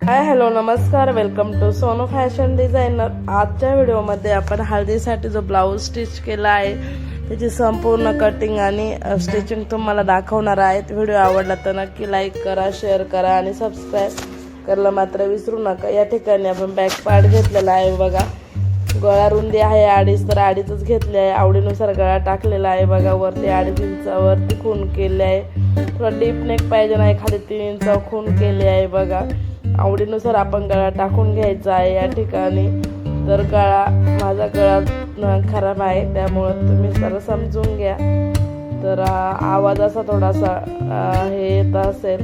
हाय hello नमस्कार, welcome to Sonu fashion designer. आजच्या व्हिडिओमध्ये आपण हळदीसाठी जो ब्लाऊज स्टिच केला आहे त्याची संपूर्ण कटिंग आणि स्टिचिंग तुम्हाला दाखवणार आहे. व्हिडिओ आवडला तर नक्की लाईक करा, शेअर करा आणि सबस्क्राईब करायला मात्र विसरू नका. या ठिकाणी आपण बॅक पार्ट घेतलेला आहे बघा. गळा रुंदी आहे 2.5 तर 2.5च घेतले आहे. आवडीनुसार गळा टाकलेला आहे बघा. वरती 2.5 इंचावरती खून केले आहे. थोडा डीप नेक पाहिजे नाही, खाली 3 इंचावर खून केले आहे बघा. आवडीनुसार आपण गळा टाकून घ्यायचा आहे. या ठिकाणी तर माझा गळा खराब आहे त्यामुळं तुम्ही जरा समजून घ्या. तर आवाज असा थोडासा हे येत असेल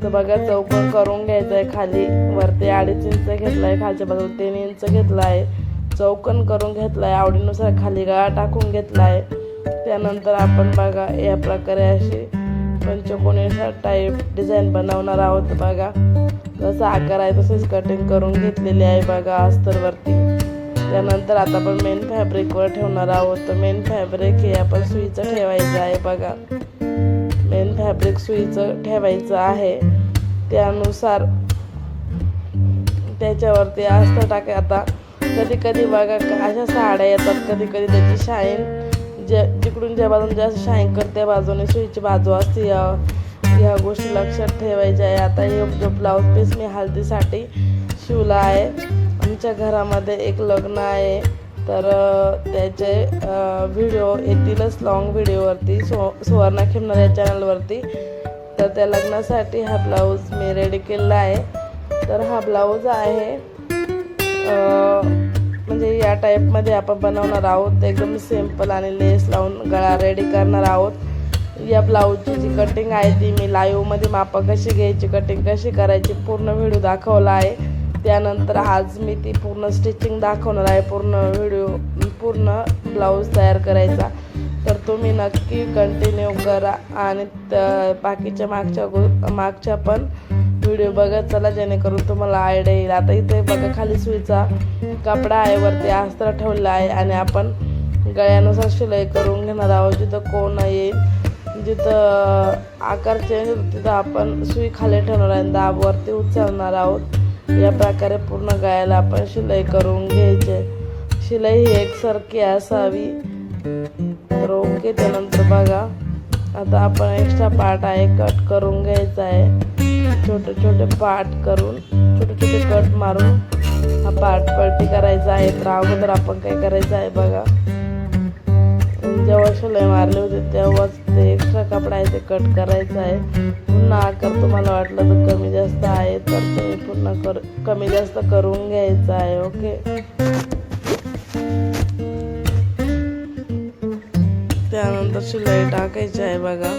तर बघा. चौकोन करून घ्यायचा आहे. खाली वरती 2.5 इंच घेतला आहे, खालच्या बाजूला 3 इंच घेतला आहे. चौकोन करून घेतला आहे. आवडीनुसार खाली गळा टाकून घेतला आहे. त्यानंतर आपण बघा या प्रकारे अशी पंचकोनी टाईप डिझाईन बनवणार आहोत बघा. जसा आकार आहे तसेच कटिंग करून घेतलेली आहे बघा अस्तरवरती. त्यानंतर आता आपण मेन फॅब्रिकवर ठेवणार आहोत. तर मेन फॅब्रिक हे आपण सुईचं ठेवायचं आहे बघा. मेन फॅब्रिक सुईचं ठेवायचं आहे. त्यानुसार त्याच्यावरती अस्तर टाका. आता कधी कधी बघा अशा साड्या येतात, कधी कधी त्याची शाईन जिकडून ज्या बाजून जास्त शाईन करते त्या बाजूने सुईची बाजू असते. ह्या गोष्टी लक्षात ठेवायच्या आहे. आता हे जो ब्लाऊज पीस मी हळदीसाठी शिवला आहे. आमच्या घरामध्ये एक लग्न आहे तर त्याचे व्हिडिओ येतीलच लॉंग व्हिडिओवरती सुवर्णा खिमनर या चॅनलवरती. तर त्या लग्नासाठी हा ब्लाऊज मी रेडी केलेला आहे. तर हा ब्लाऊज आहे म्हणजे या टाईपमध्ये आपण बनवणार आहोत. एकदम सिम्पल आणि लेस लावून गळा रेडी करणार आहोत. या ब्लाऊजची जी कटिंग आहे ती मी लाईव्हमध्ये मापं कशी घ्यायची, कटिंग कशी करायची पूर्ण व्हिडिओ दाखवला आहे. त्यानंतर आज मी ती पूर्ण स्टिचिंग दाखवणार आहे. पूर्ण ब्लाऊज तयार करायचा. तर तुम्ही नक्की कंटिन्यू करा आणि बाकीच्या मागच्या पण व्हिडिओ बघत चला, जेणेकरून तुम्हाला आयडिया येईल. आता इथे बघा खाली सुईचा कपडा आहे, वरती अस्तर ठेवला आहे आणि आपण गळ्यानुसार शिलाई करून घेणार आहोत. जिथं कोण येईल, जिथं आकार चेंज होतो तिथं आपण सुई खाली ठेवणार आहे, दाब वरती उचलणार आहोत. या प्रकारे पूर्ण गळ्याला आपण शिलाई करून घ्यायचे. शिलाई ही एकसारखी असावी. तर ओके. त्यानंतर बघा आता आपण एक्स्ट्रा पार्ट आहे कट करून घ्यायचा आहे. छोटे छोटे पार्ट करून छोटे छोटे कट मारून हा पार्ट पलटी करायचा आहे. तर अगोदर आपण काय करायचं आहे बघा, जेव्हा शिलाई मारली होती तेव्हाच ते एक्स्ट्रा कपडा आहे ते कट करायचं आहे. पुन्हा आकार तुम्हाला वाटलं तर कमी जास्त आहे तर तुम्ही पुन्हा कमी जास्त करून घ्यायचं आहे. ओके. त्यानंतर शिलाई टाकायची आहे बघा.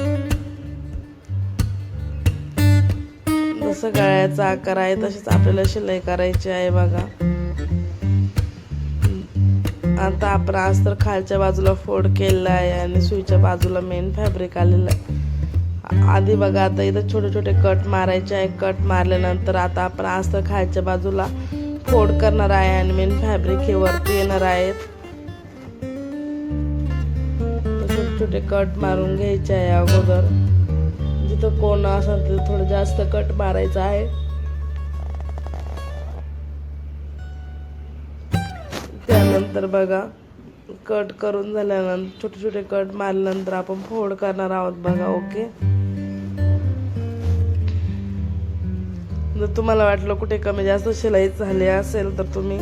जसं गळ्याचा आकार आहे तशीच आपल्याला शिलाई करायची आहे बघा. आता आपण अस्तर खालच्या बाजूला फोल्ड केलेला आहे आणि सुईच्या बाजूला मेन फॅब्रिक आलेलं आहे. आधी बघा आता इथं छोटे छोटे कट मारायचे आहे. कट मारल्यानंतर आता आपण अस्तर खालच्या बाजूला फोल्ड करणार आहे आणि मेन फॅब्रिक हे वरती येणार आहेत. छोटे छोटे कट मारून घ्यायचे आहे अगोदर. जिथं कोण असेल तिथं थोडं जास्त कट मारायचं आहे. त्यानंतर बघा कट करून झाल्यानंतर छोटे छोटे कट मारल्यानंतर आपण फोल्ड करणार आहोत बघा. ओके. जर तुम्हाला वाटलं कुठे कमी जास्त शिलाई झाली असेल तर तुम्ही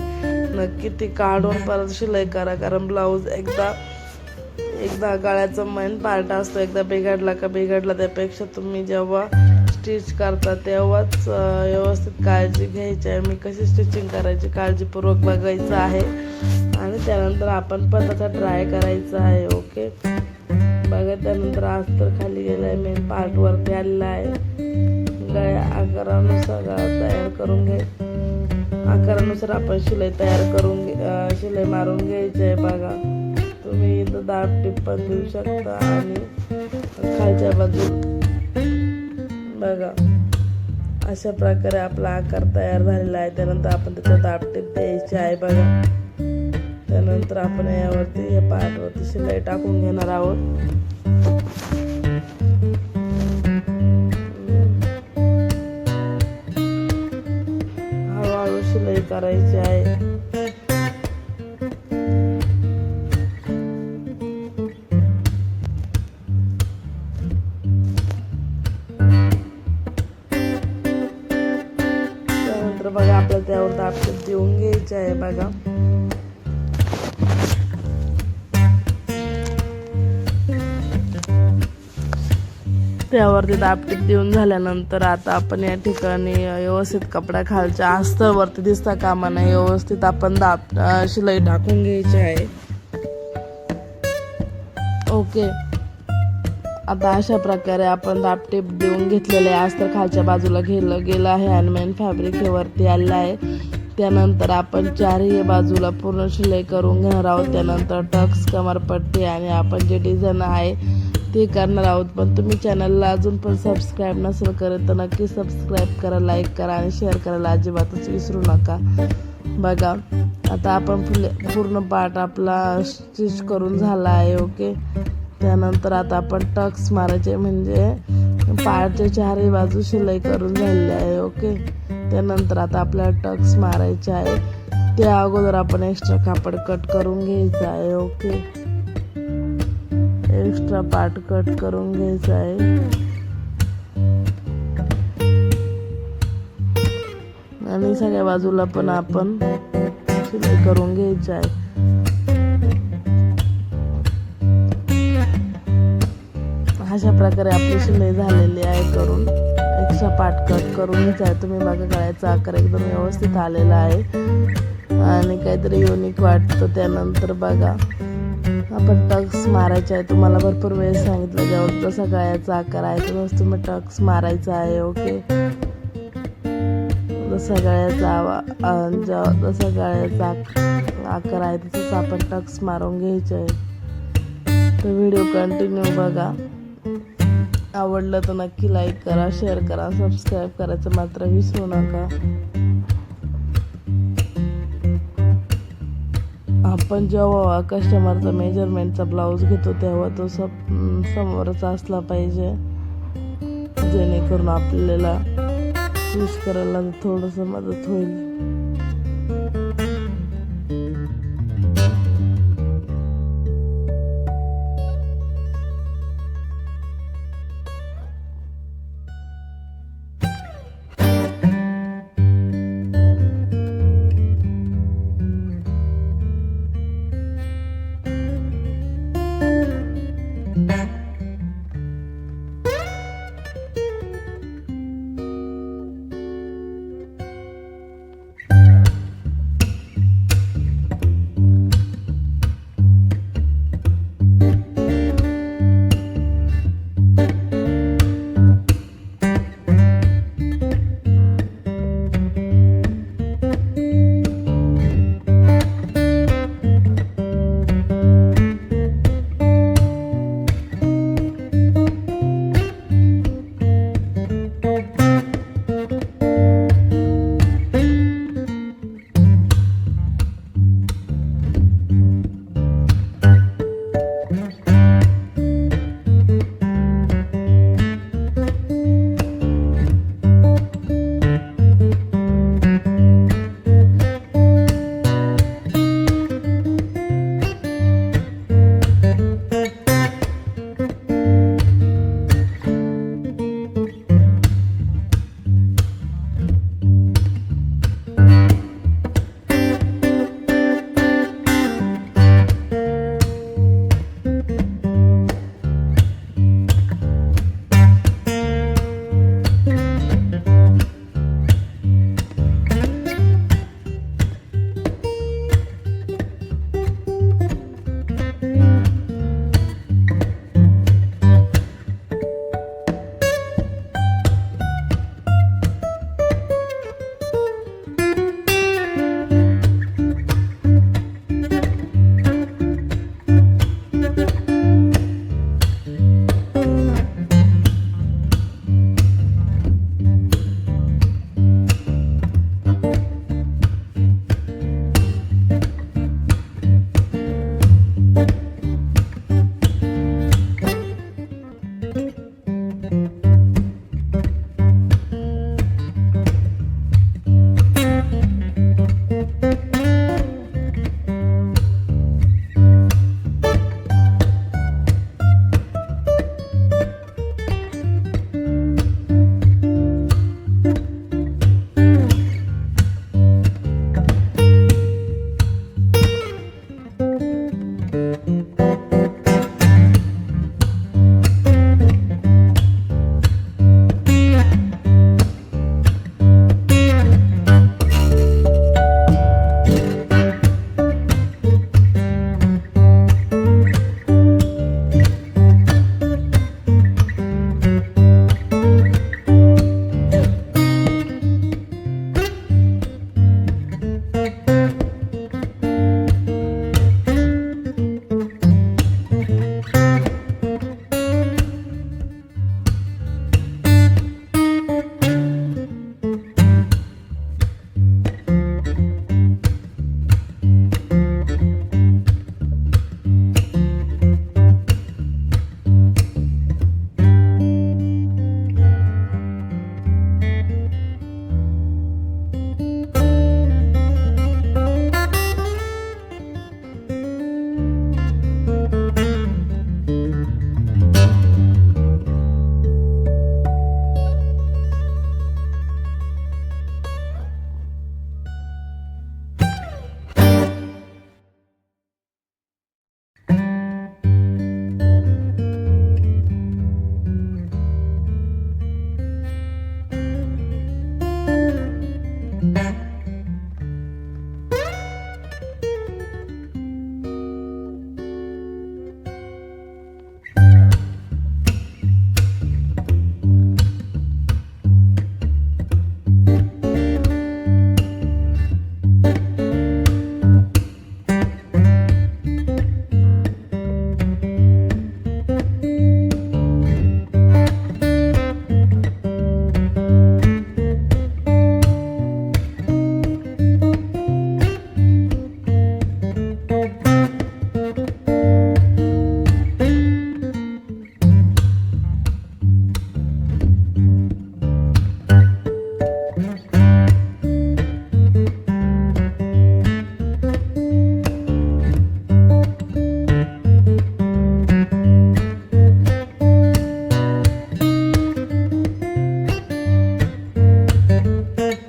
नक्की ती काढून परत शिलाई करा. कारण ब्लाऊज एकदा गळ्याचा मेन पार्ट असतो, एकदा बिघडला त्यापेक्षा तुम्ही जेव्हा स्टिच करता तेव्हाच व्यवस्थित काळजी घ्यायची आहे. मी कशी स्टिचिंग करायची काळजीपूर्वक बघायचं आहे आणि त्यानंतर आपण पण त्याचा ट्राय करायचा आहे. ओके. बघा त्यानंतर अस्तर खाली गेलं आहे, मेन पार्ट वरती आलेला आहे. गळ्या आकारानुसार तयार करून आकारानुसार आपण शिलाई मारून घ्यायची आहे बघा. तुम्ही इथं दाब टिप पण देऊ शकता आणि खालच्या बाजूला बघा अशा प्रकारे आपला आकार तयार झालेला आहे. त्यानंतर आपण त्याच्यात दाब टिप द्यायची आहे बघा. त्यानंतर आपण यावरती या पार्टवरती शिलाई टाकून घेणार आहोत. शिलाई करायची आहे. त्यानंतर बघा आपल्याला त्यावर दाबटीप देऊन घ्यायचे आहे. बघा त्यावरती दाबटीप देऊन झाल्यानंतर आता आपण या ठिकाणी व्यवस्थित कपडा खालच्या अस्तरवरती दिसता कामा नये व्यवस्थित आपण शिलाई टाकून घ्यायची आहे. ओके, आता अशा प्रकारे आपण दाबटीप देऊन घेतलेले आहे. अस्तर खालच्या बाजूला गेलं आहे आणि मेन फॅब्रिक हे वरती आलेलं आहे. त्यानंतर आपण चारही बाजूला पूर्ण शिलाई करून घेणार आहोत. त्यानंतर टक्स, कमरपट्टी आणि आपण जे डिझाईन आहे ते करणार आहोत. पण तुम्ही चॅनलला अजून पण सबस्क्राईब नसेल करत तर नक्की सबस्क्राईब करा, लाईक करा आणि शेअर करायला अजिबातच विसरू नका. बघा आता आपण पूर्ण पार्ट आपला स्टिच करून झाला आहे. ओके, त्यानंतर आता आपण टक्स मारायचे म्हणजे पार्टच्या चारही बाजू शिलाई करून झालेली आहे. ओके, त्यानंतर आता आपल्याला टक्स मारायचे आहे. त्या अगोदर आपण एक्स्ट्रा कापड कट करून घ्यायचं आहे. ओके, एक्स्ट्रा पार्ट कट करून घ्यायचा आहे आणि सगळ्या बाजूला पण आपण शिलाई करून घ्यायची आहे. अशा प्रकारे आपली शिलाई झालेली आहे. करून एक्स्ट्रा पार्ट कट करून घ्यायचा आहे. तुम्ही बघा गळ्याचा आकार एकदम व्यवस्थित आलेला आहे आणि काहीतरी युनिक वाटतं. त्यानंतर बघा आपण टक्स मारायचे आहे. तुम्हाला भरपूर वेळ सांगितलं ज्यावर जसा गळ्याचा आकार आहे तसंच तुम्ही टक्स मारायचा आहे. ओके, जसा गळ्याचा आकार आहे तसंच आपण टक्स मारून घ्यायचे आहे. तर व्हिडिओ कंटिन्यू बघा. आवडलं तर नक्की लाईक करा, शेअर करा, सबस्क्राईब करायचं मात्र विसरू नका. आपण जेव्हा कस्टमरचा मेजरमेंटचा ब्लाऊज घेतो तेव्हा तो समोरच असला पाहिजे जेणेकरून आपल्याला स्टिच करायला थोडंसं मदत होईल.